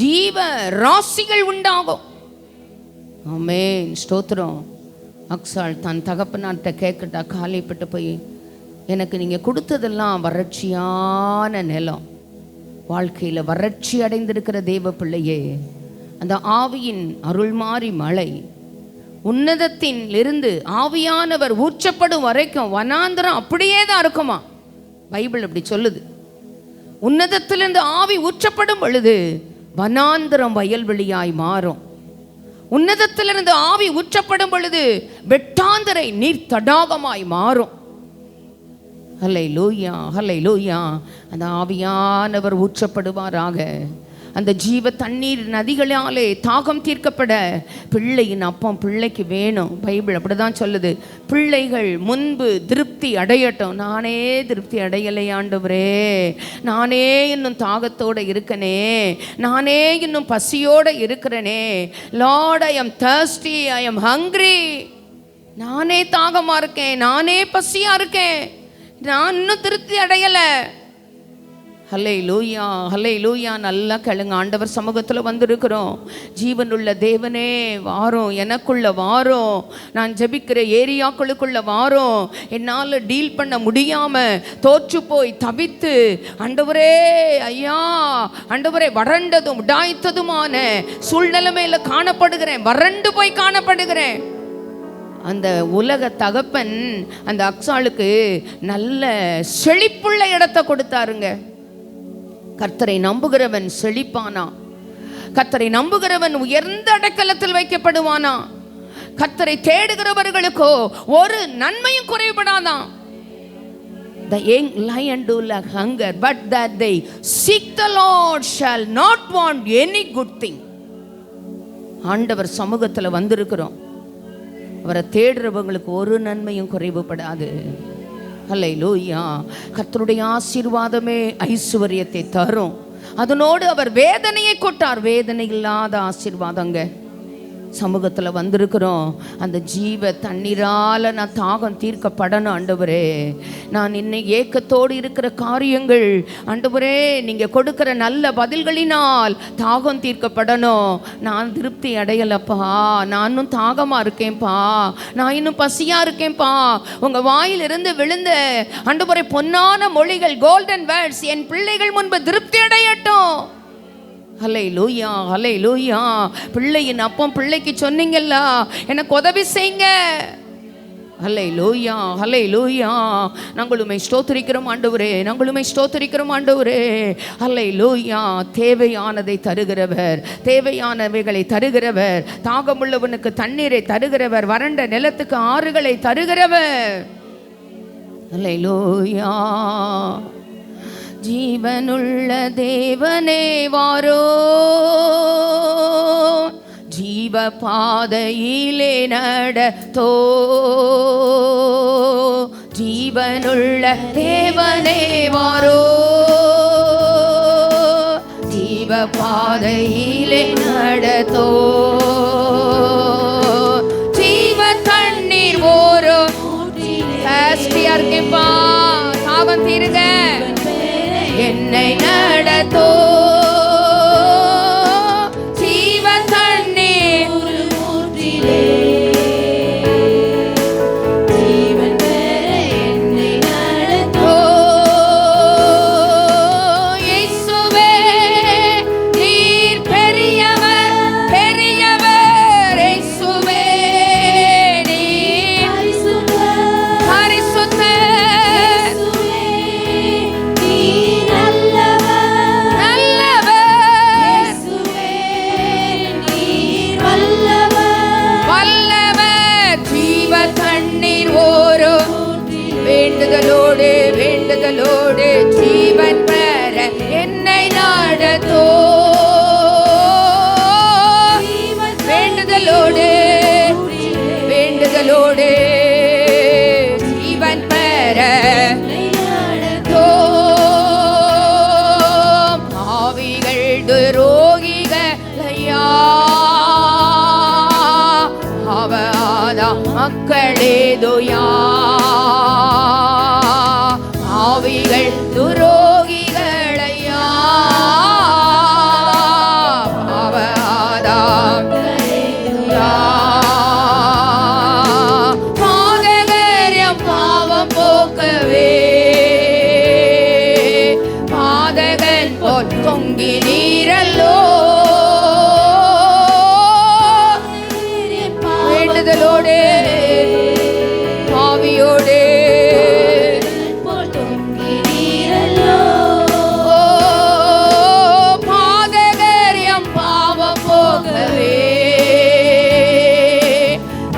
ஜீவ ராசிகள் உண்டாகும். ஆமென். ஸ்தோத்திரம். அக்சால் தன் தகப்பனார்கிட்ட கேட்கட்டா, காலைப்பட்டு போய் எனக்கு நீங்கள் கொடுத்ததெல்லாம் வறட்சியான நிலம், வாழ்க்கையில் வறட்சி அடைந்திருக்கிற தேவ பிள்ளையே, அந்த ஆவியின் அருள்மாறி மழை உன்னதத்தின் இருந்து ஆவியானவர் ஊற்றப்படும் வரைக்கும் வனாந்திரம் அப்படியே தான் இருக்குமா. பைபிள் அப்படி சொல்லுது. உன்னதத்திலிருந்து ஆவி ஊற்றப்படும் பொழுது வனாந்திரம் வயல்வெளியாய் மாறும். உன்னதத்திலிருந்து ஆவி ஊற்றப்படும் பொழுது வெட்டாந்தரை நீர் தடாகமாய் மாறும். ஹல்லேலூயா, ஹல்லேலூயா. அந்த ஆவியானவர் ஊற்றப்படுவாராக. அந்த ஜீவ தண்ணீர் நதிகளாலே தாகம் தீர்க்கப்பட பிள்ளையின் அப்பம் பிள்ளைக்கு வேணும். பைபிள் அப்படிதான் சொல்லுது. பிள்ளைகள் முன்பு திருப்தி அடையட்டும். நானே திருப்தி அடையலை ஆண்டவரே, நானே இன்னும் தாகத்தோடு இருக்கனே, நானே இன்னும் பசியோடு இருக்கிறனே. Lord, I am thirsty, I am hungry. நானே தாகமாக இருக்கேன், நானே பசியாக இருக்கேன், நான் இன்னும் திருப்தி அடையலை. ஹல்லேலூயா, ஹல்லேலூயா. நல்லா கேளுங்க. ஆண்டவர் சமூகத்தில் வந்திருக்கிறோம். ஜீவனுள்ள தேவனே வாரோம், எனக்குள்ள வாரோம், நான் ஜெபிக்கிற ஏரியாக்களுக்குள்ள வாரோம். என்னால் டீல் பண்ண முடியாமல் தோற்று போய் தவித்து ஆண்டவரே, ஐயா ஆண்டவரே, வறண்டதும் உடாய்த்ததுமான சூழ்நிலைமையில காணப்படுகிறேன், வறண்டு போய் காணப்படுகிறேன். அந்த உலக தகப்பன் அந்த அக்சாளுக்கு நல்ல செழிப்புள்ள இடத்தை கொடுத்தாருங்க. கர்த்தரை நம்புகிறவன் செழிப்பானா, கர்த்தரை நம்புகிறவன் உயர்ந்த அடைக்கலத்தில் வைக்கப்படுவானா. கர்த்தரை தேடுகிறவர்களுக்கோ ஒரு நன்மையும் குறைபடாதான். The young lion do lack hunger, but that they seek the Lord shall not want any good thing. ஆண்டவர் சமூகத்தில் வந்திருக்கிறோம். அவரை தேடுறவங்களுக்கு ஒரு நன்மையும் குறைவுபடாது. ஹல்லேலூயா. கர்த்தருடைய ஆசீர்வாதமே ஐஸ்வர்யத்தை தரும். அதனோடு அவர் வேதனையை கொட்டார். வேதனை இல்லாத ஆசீர்வாதங்க. சமூகத்தில் வந்திருக்கிறோம். அந்த ஜீவ தண்ணீரால் நான் தாகம் தீர்க்கப்படணும் ஆண்டவரே. நான் இன்னும் ஏக்கத்தோடு இருக்கிற காரியங்கள் ஆண்டவரே நீங்கள் கொடுக்குற நல்ல பதில்களினால் தாகம் தீர்க்கப்படணும். நான் திருப்தி அடையலப்பா, நான் இன்னும் தாகமாக இருக்கேன்ப்பா, நான் இன்னும் பசியாக இருக்கேன்ப்பா. உங்கள் வாயிலிருந்து விழுந்த ஆண்டவரே பொன்னான மொழிகள், கோல்டன் வேர்ட்ஸ் என் பிள்ளைகள் முன்பு திருப்தி அடையட்டும். ஹல்லேலூயா, ஹல்லேலூயா. பிள்ளையின் அப்பம் பிள்ளைக்கு சொன்னீங்கல்ல, எனக்கு உதவி செய்யுங்க. ஹல்லேலூயா, ஹல்லேலூயா. நாங்களுமே ஸ்தோத்திரிக்கிறோம் ஆண்டவரே, நாங்களுமே ஸ்தோத்திரிக்கிறோம் ஆண்டவரே. ஹல்லேலூயா. தேவையானதை தருகிறவர், தேவையானவைகளை தருகிறவர், தாகமுள்ளவனுக்கு தண்ணீரை தருகிறவர், வறண்ட நிலத்துக்கு ஆறுகளை தருகிறவர். ஹல்லேலூயா. ஜீவனுள்ள தேவனே வாரோ, ஜீவ பாதையிலே நடத்தோ. ஜீவனுள்ள தேவனே வாரோ, ஜீவ பாதையிலே நடத்தோ. ஜீவ தண்ணீர் ஓரோ. சாஸ்திரியா இருக்கேப்பா, தாகம் தீருங்க, என்னை நடத்தோ. ஜீவ தண்ணீர் ஊற்றிலே, ஜீவன் பெற என்னை நடத்தோ. இயேசுவே நீர் பெரியவர், பெரியவர். இயேசுவே நீர் பரிசுத்தர், பரிசுத்தர். வேண்டுதலோடு, வேண்டுதலோடு ஜீவன் பெற என்னை நாடத்தோ. வேண்டுதலோடு, வேண்டுதலோடு ஜீவன் பெற நாடத்தோ. பாவிகள் துரோகிகளையா அவதா மக்களேதுயா. ஆவிகள் துரோகிகளையா அவதாயா. பாதகரியம் பாவம் போக்கவே, பாதகன் போல் தொங்கி நீரல்லோ. வேண்டுதலோடு பாவியோடு பாதகரியம் பாவம் போகவே,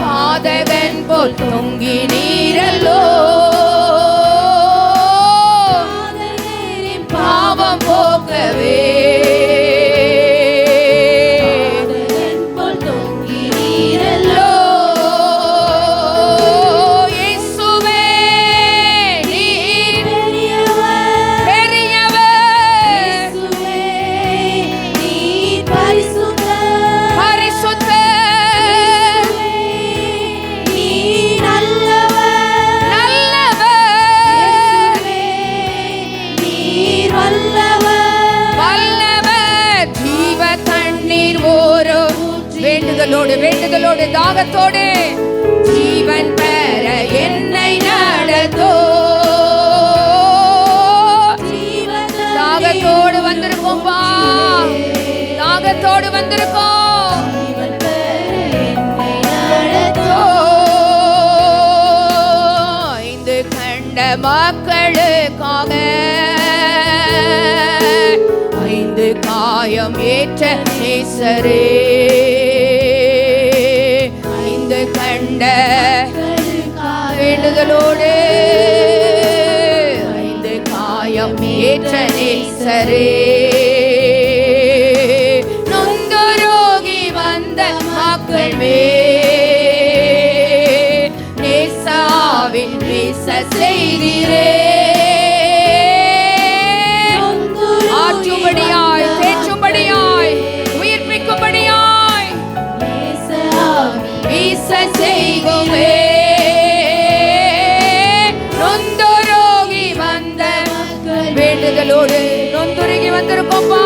பாதகன் போல் தொங்கி நீரல்லோ. பாவம் போக்கவே வேண்டுதலோடு, வேண்டுதலோடு தாகத்தோடு ஜீவன் பெற என்னை நடத்தோ. தாகத்தோடு வந்திருக்கோம்பா, தாகத்தோடு வந்திருக்கோம். ஐந்து கண்ட மக்களுக்காக ஐந்து காயம் ஏற்ற நேசரே. ஐந்து கண்ட வேண்டுதலோடு ஐந்து காயம் ஏற்ற நேசரே. நொந்தரோகி வந்த மக்கள் நேசாவின் நேச செய்திரே. ஆற்றுபடியா வந்திருக்கோம்ப்பா.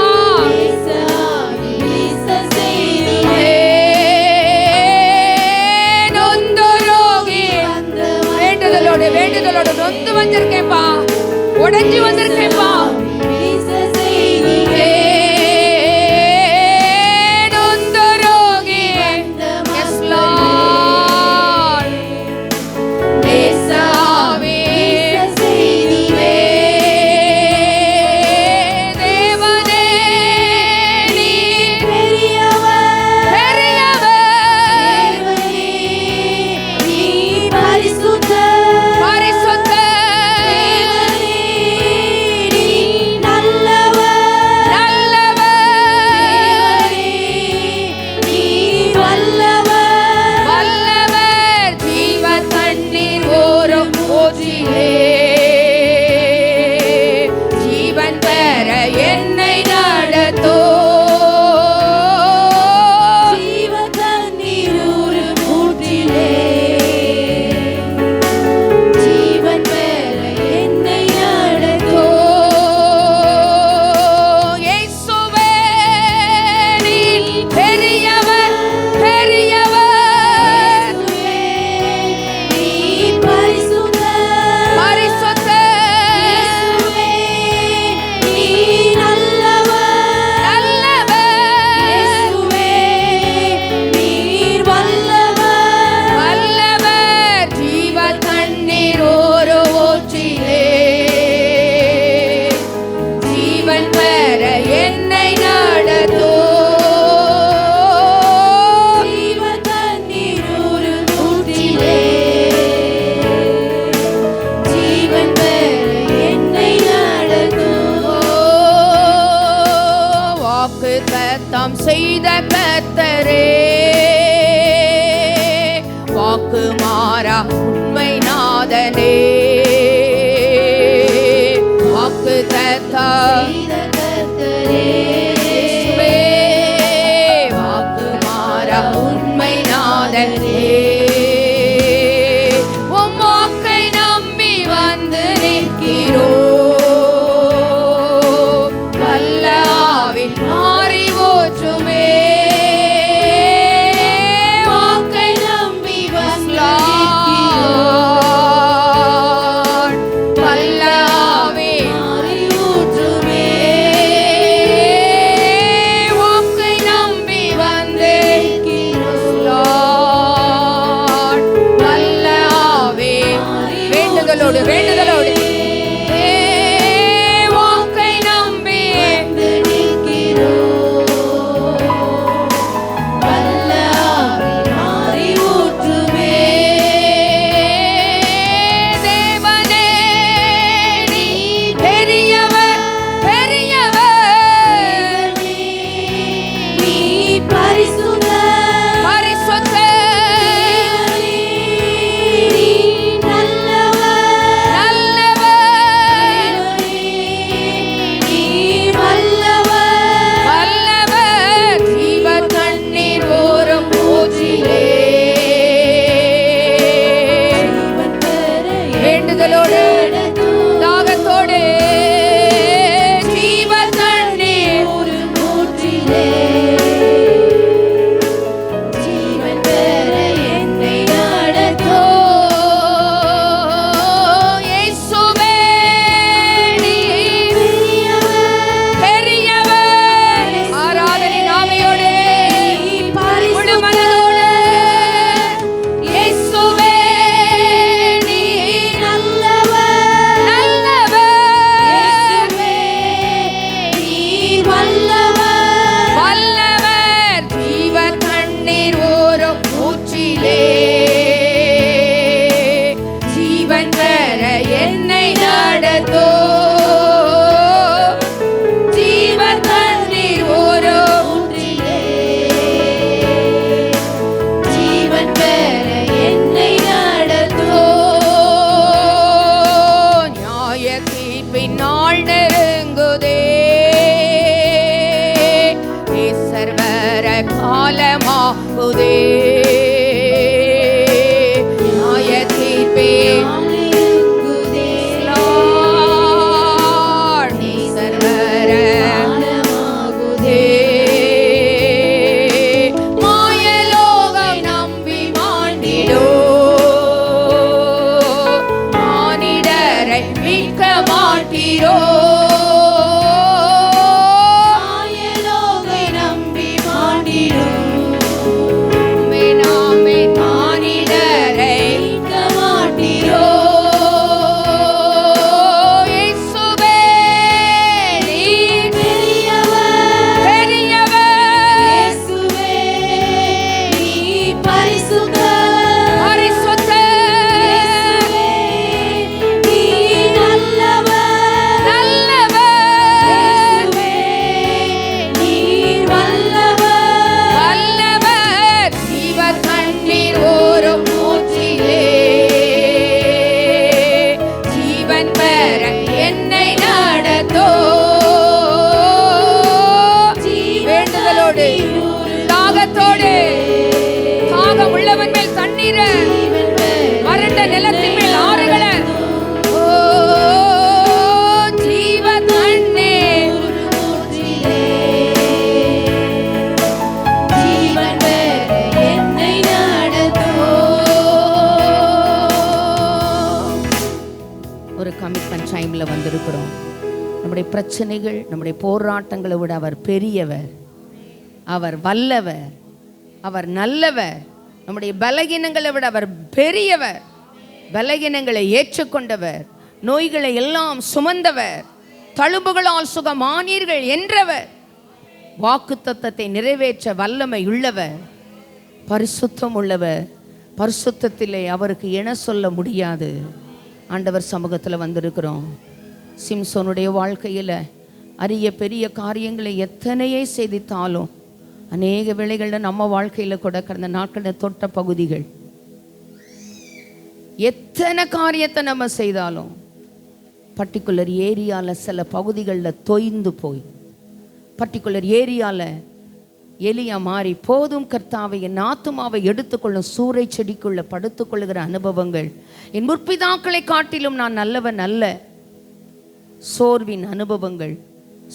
வேண்டுதலோட நொந்து வந்திருக்கேன்பா, உடைஞ்சு வந்திருக்கேன்பா. வாக்குத்தத்தம் செய்த கர்த்தரே, வாக்கு மாறா உண்மை நாதனே. வாக்குத்தத்தம் வாக்கு மாறா உண்மை நாதனே. உம் வாக்கை நம்பி வந்து நிற்கிறோம். வேண்டுதலோடு வாக்கை நம்பி தேவனே நீ பெரியவர், பெரியவர், நீ பரிசுத்தர், பரிசுத்தர். தாகத்தோடு ஜீவ தண்ணீர் ஊற்றிலே, ஜீவன் பெற என்னை நடத்தோ. இயேசுவே நீ பெரியவர். ஆராதனை நாமையோடு முழு மனதோடு இயேசுவே ஜீவன் பெற என்னை நடத்தோ. ஜீவன் தண்ணீர் ஓரோ ஊற்றிலே, ஜீவன் பெற என்னை நடத்தோ. நியாய தீர்ப்பின் நாள் நெருங்குதே, சர்வர காலமாகுதே. சர்வர தண்ணீர, வறண்ட நிலத்தின் மேல் ஆறுகளை, ஓ ஜீவ தண்ணீர், ஜீவன் பெற என்னை நடத்தும். ஒரு கமிட்மெண்ட் டைம்ல வந்திருக்கிறோம். நம்முடைய பிரச்சனைகள், நம்முடைய போராட்டங்களை விட அவர் பெரியவர், அவர் வல்லவர், அவர் நல்லவர். நம்முடைய பலகீனங்களை விட அவர் பெரியவர். பலகீனங்களை ஏற்றுக்கொண்டவர், நோய்களை எல்லாம் சுமந்தவர், தழும்புகளால் சுகமானீர்கள் என்றவர், வாக்குத்தத்தத்தை நிறைவேற்ற வல்லமை உள்ளவர், பரிசுத்தம் உள்ளவர். பரிசுத்தத்திலே அவருக்கு என சொல்ல முடியாது. ஆண்டவர் சமூகத்தில் வந்திருக்கிறோம். சிம்சோனுடைய வாழ்க்கையில் அரிய பெரிய காரியங்களை எத்தனையே செய்தித்தாலும் அநேக வேளைகளில் நம்ம வாழ்க்கையில் கூட கடந்த நாட்களில் தொட்ட பகுதிகள், எத்தனை காரியத்தை நம்ம செய்தாலும் பர்டிகுலர் ஏரியாவில் சில பகுதிகளில் தொய்ந்து போய், பர்டிகுலர் ஏரியாவில் எலியா மாறி, போதும் கர்த்தாவை, என் ஆத்துமாவை எடுத்துக்கொள்ளும் சூறை செடிக்குள்ள படுத்துக்கொள்ளுகிற அனுபவங்கள், என் முற்பிதாக்களை காட்டிலும் நான் நல்லவன் அல்ல. சோர்வின் அனுபவங்கள்,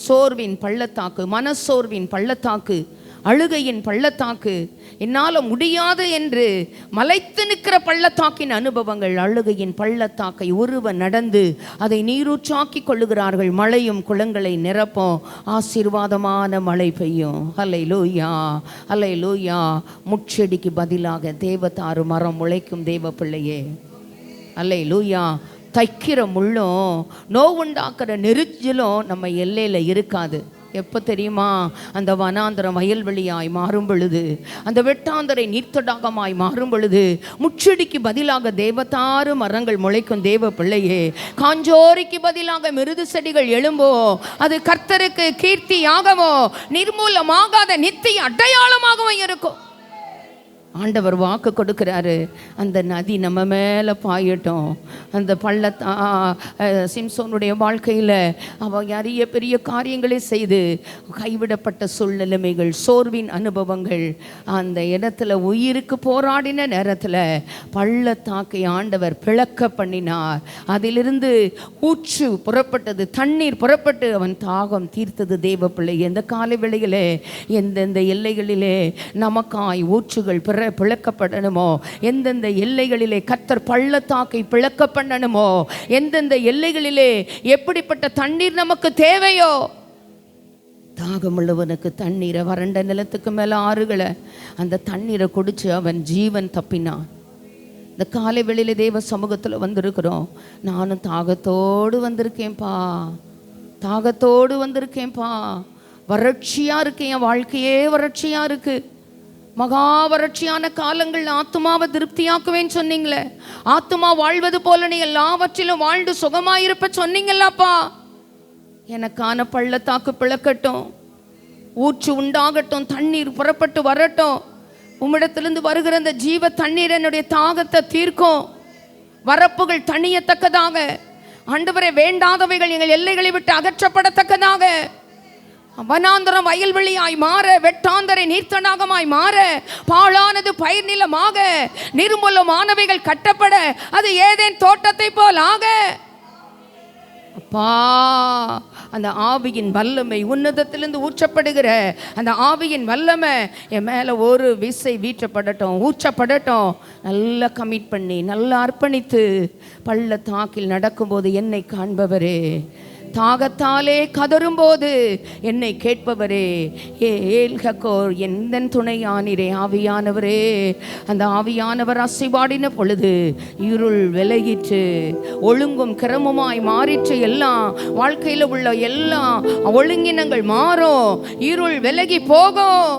சோர்வின் பள்ளத்தாக்கு, மனசோர்வின் பள்ளத்தாக்கு, அழுகையின் பள்ளத்தாக்கு, என்னால் முடியாது என்று மலைத்து நிற்கிற பள்ளத்தாக்கின் அனுபவங்கள். அழுகையின் பள்ளத்தாக்கை ஒருவன் நடந்து அதை நீரூற்றாக்கி கொள்ளுகிறார்கள். மழையும் குளங்களை நிரப்போம், ஆசீர்வாதமான மழை பெய்யும். ஹல்லேலூயா, ஹல்லேலூயா. முட்செடிக்கு பதிலாக தேவதாரு மரம் முளைக்கும் தேவ பிள்ளையே. ஹல்லேலூயா. தைக்கிற முள்ளும் நோவுண்டாக்குற நெருச்சிலும் நம்ம எல்லையில் இருக்காது. எப்போ தெரியுமா? அந்த வனாந்தரம் வயல்வெளியாய் மாறும் பொழுது, அந்த வெட்டாந்தரை நீர்த்தடாகமாய் மாறும் பொழுது, முச்செடிக்கு பதிலாக தேவதாரு மரங்கள் முளைக்கும் தேவ பிள்ளையே. காஞ்சோரிக்கு பதிலாக மிருது செடிகள் எழும்போ, அது கர்த்தருக்கு கீர்த்தியாகவோ நிர்மூலமாகாத நித்திய அடையாளமாகவும் இருக்கும். ஆண்டவர் வாக்கு கொடுக்கிறாரு, அந்த நதி நம்ம மேலே பாயட்டும். அந்த சிம்சோனுடைய வாழ்க்கையில் அவன் அரிய பெரிய காரியங்களை செய்து கைவிடப்பட்ட சூழ்நிலைமைகள், சோர்வின் அனுபவங்கள், அந்த இடத்துல உயிருக்கு போராடின நேரத்தில் பள்ளத்தாக்கை ஆண்டவர் பிளக்க பண்ணினார். அதிலிருந்து ஊற்று புறப்பட்டது, தண்ணீர் புறப்பட்டு அவன் தாகம் தீர்த்தது. தேவ பிள்ளை, எந்த காலை வேளையிலே எந்தெந்த எல்லைகளிலே நமக்காய் ஊற்றுகள் பிளக்கப்படணுமோ, எந்தெந்த எல்லைகளிலே கர்த்தர் பள்ளத்தாக்கை பிளக்க பண்ணணுமோ, எந்தெந்த எல்லைகளிலே எப்படிப்பட்ட தண்ணீர் நமக்கு தேவையோ, தாகமுள்ளவனுக்கு தண்ணீரை, வறண்ட நிலத்துக்கு மேலே ஆறுகளை, அந்த தண்ணீரை குடிச்சு அவன் ஜீவன் தப்பினான். இந்த காலை வெளியில தேவ சமூகத்தில் வந்திருக்கிறோம். நானும் தாகத்தோடு வந்திருக்கேன்ப்பா, தாகத்தோடு வந்திருக்கேன்ப்பா. வறட்சியாக இருக்கு, என் வாழ்க்கையே வறட்சியாக இருக்குது. மகா வறட்சியான காலங்கள் ஆத்துமாவை திருப்தியாக்குவேன்னு சொன்னீங்களே, ஆத்துமா வாழ்வது போல நீ எல்லாவற்றிலும் வாழ்ந்து சுகமாயிருப்ப சொன்னீங்களாப்பா. எனக்கான பள்ளத்தாக்கு பிளக்கட்டும், ஊற்று உண்டாகட்டும், தண்ணீர் புறப்பட்டு வரட்டும். உம்மிடத்திலிருந்து வருகிற அந்த ஜீவ தண்ணீர் என்னுடைய தாகத்தை தீர்க்கும். வரப்புகள் தணியத்தக்கதாக, ஆண்டவரே, வேண்டாதவைகள் எங்கள் எல்லைகளை விட்டு அகற்றப்படத்தக்கதாக, வனாந்தரம் வயல்வெளியாய் மாற, வெட்டாந்தரை நீர்த்தடாகமாய் மாற, பாழானது பயிர் நிலமாக, நிர்மூலமானவைகள் கட்டப்பட, அது ஏதேன் தோட்டத்தை போல் ஆக. அப்பா, அந்த ஆவியின் வல்லமை, உன்னதத்திலிருந்து ஊற்றப்படுகிற அந்த ஆவியின் வல்லமை என் மேலே ஒரு விசை வீற்றப்படட்டும், ஊற்றப்படட்டும். நல்லா கமிட் பண்ணி, நல்லா அர்ப்பணித்து பள்ளத்தாக்கில் நடக்கும்போது என்னை காண்பவரே, தாகத்தாலே கதறும்போது என்னை கேட்பவரே, ஏல்கோர் எந்த துணையானிரே. ஆவியானவரே, அந்த ஆவியானவர் அசைபாடின பொழுது இருள் விலகிற்று, ஒழுங்கும் கிரமமாய் மாறிற்று. எல்லாம் வாழ்க்கையில் உள்ள எல்லாம் ஒழுங்கினங்கள் மாறும், இருள் விலகி போகும்.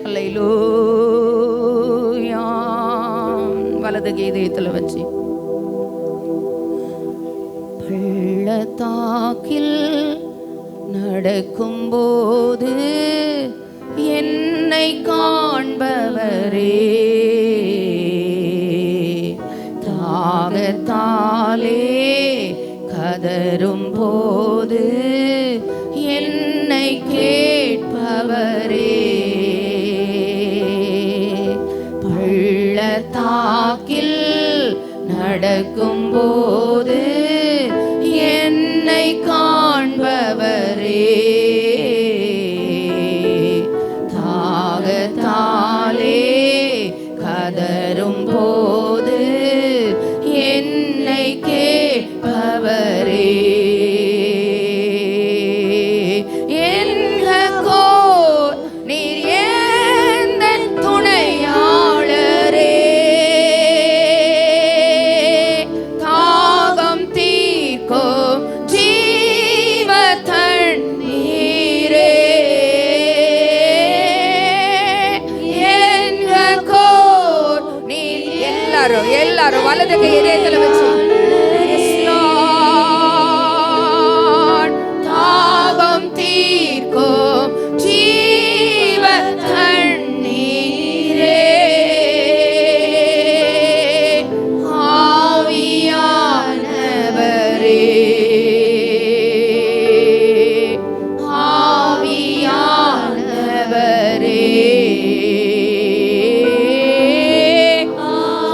அல்லேலூயா. வலது இதயத்தில் வச்சு பள்ளத்தாக்கில் நடக்கும்போது என்னை காண்பவரே, தாகத்தாலே கதரும் போது என்னை கேட்பவரே, பள்ளத்தாக்கில் நடக்கும்போது என்னை காண்பவரே, தாகத்தாலே கதரும் போது என்னை கேட்பவரே, எல்லாரும் வலது கை இதயத்துல வச்சு தாகம் தீர்க்கும் ஜீவ தண்ணீரே, ஆவியானவரே, ஆவியானவரே,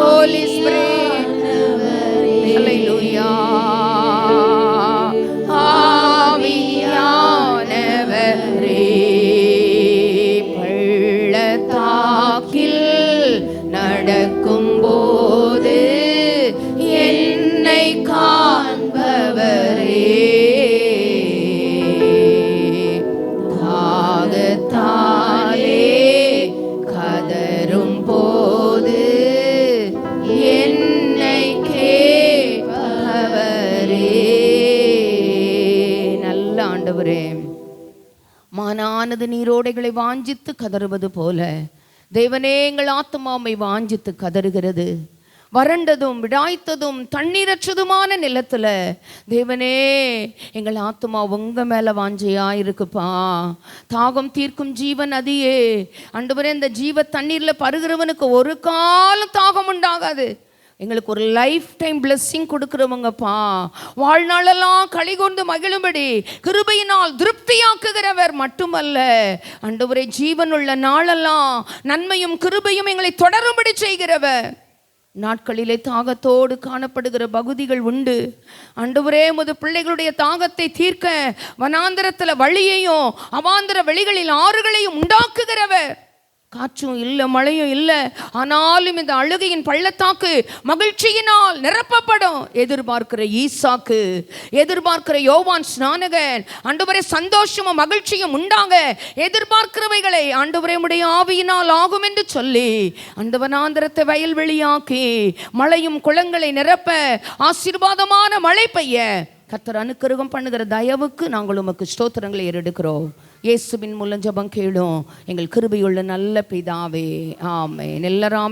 Holy Spirit, Hallelujah, ஆவியானவரே, பள்ளத்தாக்கில் நடக்கும்போது என்னை காண்பவரே, தாகத்தாலே கதரும் போது என்னை கேட்பவரே. நல்ல ஆண்டவரே, மானானது நீரோடைகளை வாஞ்சித்து கதறுவது போல தேவனே எங்கள் ஆத்துமாவை வாஞ்சித்து கதறுகிறது. வறண்டதும் விடாய்த்ததும் தண்ணீரற்றதுமான நிலத்துல தேவனே எங்கள் ஆத்துமா உங்க மேல வாஞ்சையா இருக்குப்பா. தாகம் தீர்க்கும் ஜீவன் நதியே ஆண்டவரே, இந்த ஜீவ தண்ணீர்ல பருகிறவனுக்கு ஒரு காலம் தாகம் உண்டாகாது. எங்களுக்கு ஒரு லைஃப் டைம் பிளெஸ்ஸிங் கொடுக்குறவங்கப்பா. வாழ்நாளெல்லாம் களிகொண்டு மகிழும்படி கிருபையினால் திருப்தியாக்குகிறவர் மட்டுமல்ல ஆண்டவரே, ஜீவனுள்ள நாளெல்லாம் நன்மையும் கிருபையும் எங்களை தொடரும்படி செய்கிறவர். நாட்களிலே தாகத்தோடு காணப்படுகிற பகுதிகள் உண்டு. ஆண்டவரே, உமது பிள்ளைகளுடைய தாகத்தை தீர்க்க வனாந்தரத்தில் வழியையும் அவாந்தர வெளிகளில் ஆறுகளையும் உண்டாக்குகிறவர். காற்றும் இல்லை, மழையும் இல்லை, ஆனாலும் இந்த அழுகையின் பள்ளத்தாக்கு மகிழ்ச்சியினால் நிரப்பப்படும். எதிர்பார்க்கிற ஈசாக்கு, எதிர்பார்க்கிற யோவான் ஸ்நானகன் ஆண்டவரே சந்தோஷமும் மகிழ்ச்சியும் உண்டாங்க. எதிர்பார்க்கிறவைகளை ஆண்டவரே உம்முடைய ஆவியினால் ஆகும் என்று சொல்லி அந்த வனாந்தரத்தை வயல்வெளியாக்கி மழையும் குளங்களை நிரப்ப ஆசீர்வாதமான மழை பெய்ய கர்த்தர் அனுக்கிரகம் பண்ணுகிற தயவுக்கு நாங்கள் உமக்கு ஸ்தோத்திரங்களை ஏறெடுக்கிறோம். இயேசுவின் மூலம் ஜெபம் கேளும் எங்கள் கிருபையுள்ள நல்ல பிதாவே, ஆமென். எல்லாரும்